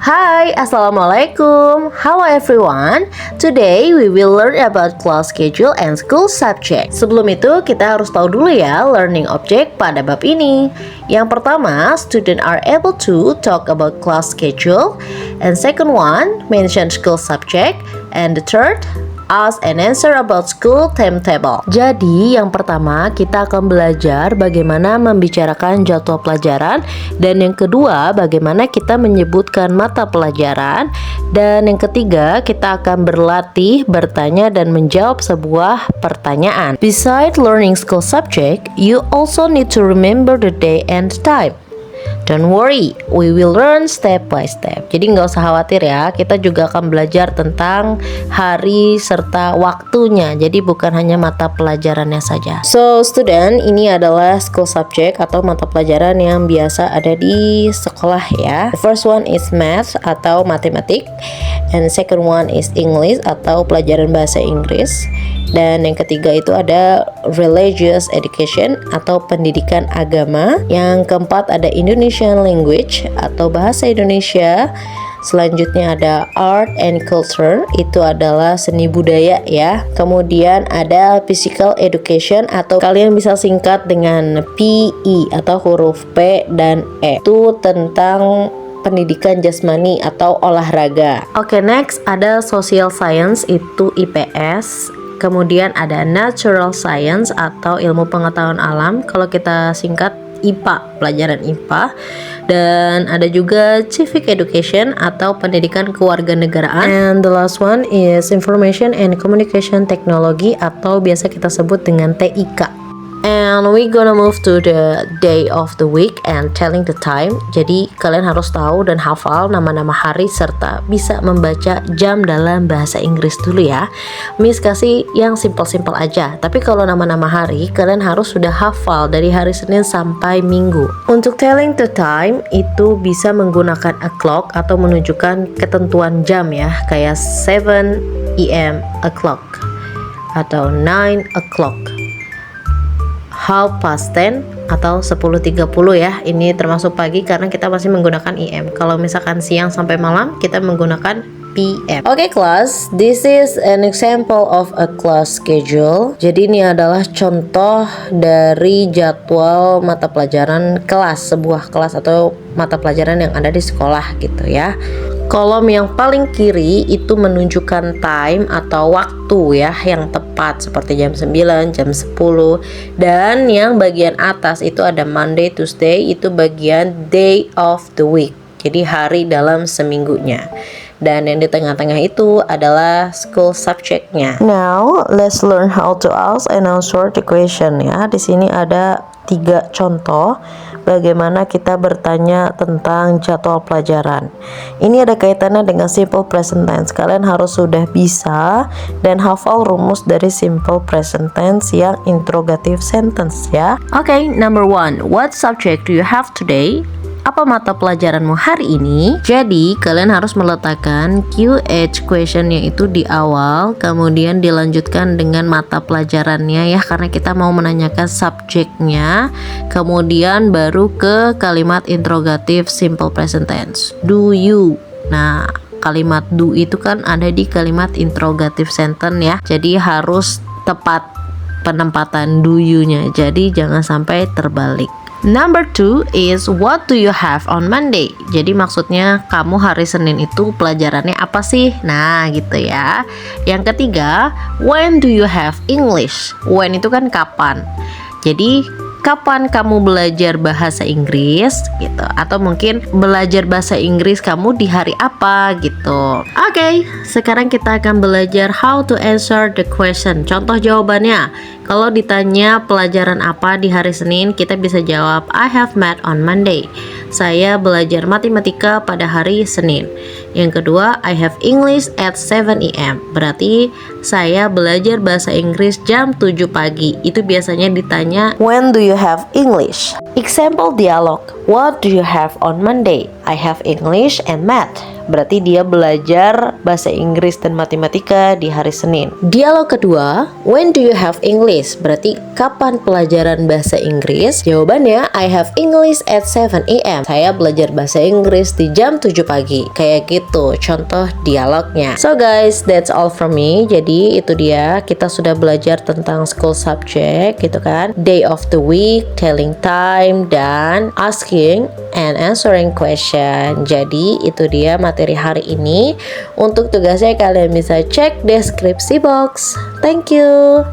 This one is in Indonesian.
Hai, Assalamualaikum. How everyone? Today we will learn about class schedule and school subject. Sebelum itu kita harus tahu dulu ya learning object pada bab ini. Yang pertama, student are able to talk about class schedule, and second one, mention school subject, and the third, ask and answer about school timetable. Jadi yang pertama kita akan belajar bagaimana membicarakan jadwal pelajaran, dan yang kedua bagaimana kita menyebutkan mata pelajaran, dan yang ketiga kita akan berlatih bertanya dan menjawab sebuah pertanyaan. Besides learning school subject, you also need to remember the day and time. Don't worry, we will learn step by step. Jadi nggak usah khawatir ya, kita juga akan belajar tentang hari serta waktunya. Jadi bukan hanya mata pelajarannya saja. So student, ini adalah school subject atau mata pelajaran yang biasa ada di sekolah ya. The first one is math atau matematik, and second one is English atau pelajaran bahasa Inggris. Dan yang ketiga itu ada religious education atau pendidikan agama. Yang keempat ada Indonesian language atau bahasa Indonesia. Selanjutnya ada art and culture, itu adalah seni budaya ya. Kemudian ada physical education atau kalian bisa singkat dengan PE atau huruf P dan E. Itu tentang pendidikan jasmani atau olahraga. Oke, next ada social science, itu IPS. Kemudian ada natural science atau ilmu pengetahuan alam, kalau kita singkat IPA, pelajaran IPA. Dan ada juga civic education atau pendidikan kewarganegaraan. And the last one is information and communication technology atau biasa kita sebut dengan TIK. And we gonna move to the day of the week and telling the time. Jadi kalian harus tahu dan hafal nama-nama hari serta bisa membaca jam dalam bahasa Inggris dulu ya. Miss kasih yang simple-simple aja. Tapi kalau nama-nama hari kalian harus sudah hafal dari hari Senin sampai Minggu. Untuk telling the time itu bisa menggunakan a clock atau menunjukkan ketentuan jam ya. Kayak 7 AM o'clock atau 9 o'clock. 10:30 atau 10:30 ya. Ini termasuk pagi karena kita masih menggunakan IM. Kalau misalkan siang sampai malam kita menggunakan PM. Oke kelas, this is an example of a class schedule. Jadi ini adalah contoh dari jadwal mata pelajaran kelas, sebuah kelas atau mata pelajaran yang ada di sekolah gitu ya. Kolom yang paling kiri itu menunjukkan time atau waktu ya yang tepat seperti jam 9, jam 10. Dan yang bagian atas itu ada Monday, Tuesday, itu bagian day of the week. Jadi hari dalam seminggunya. Dan yang di tengah-tengah itu adalah school subject-nya. Now, let's learn how to ask and answer the question ya. Di sini ada 3 contoh bagaimana kita bertanya tentang jadwal pelajaran. Ini ada kaitannya dengan simple present tense. Kalian harus sudah bisa dan hafal rumus dari simple present tense yang interrogative sentence ya. Okay, number 1. What subject do you have today? Apa mata pelajaranmu hari ini? Jadi kalian harus meletakkan QH questionnya itu di awal, kemudian dilanjutkan dengan mata pelajarannya ya, karena kita mau menanyakan subjeknya, kemudian baru ke kalimat interrogative simple present tense. Do you? Nah, kalimat do itu kan ada di kalimat interrogative sentence ya, jadi harus tepat penempatan do you-nya, jadi jangan sampai terbalik. Number 2 is what do you have on Monday? Jadi maksudnya kamu hari Senin itu pelajarannya apa sih? Nah gitu ya. Yang ketiga, when do you have English? When itu kan kapan. Jadi kapan kamu belajar bahasa Inggris gitu, atau mungkin belajar bahasa Inggris kamu di hari apa gitu. Oke, sekarang kita akan belajar how to answer the question. Contoh jawabannya. Kalau ditanya pelajaran apa di hari Senin, kita bisa jawab I have math on Monday. Saya belajar matematika pada hari Senin. Yang kedua, I have English at 7 AM. Berarti saya belajar bahasa Inggris jam 7 pagi. Itu biasanya ditanya when do you have English? Example dialog. What do you have on Monday? I have English and Math. Berarti dia belajar bahasa Inggris dan matematika di hari Senin. Dialog kedua, when do you have English? Berarti kapan pelajaran bahasa Inggris? Jawabannya, I have English at 7 a.m. Saya belajar bahasa Inggris di jam 7 pagi. Kayak gitu contoh dialognya. So guys, that's all from me. Jadi itu dia, kita sudah belajar tentang school subject gitu kan. Day of the week, telling time, dan asking and answering question. Jadi itu dia materi hari ini. Untuk tugasnya kalian bisa cek deskripsi box. Thank you.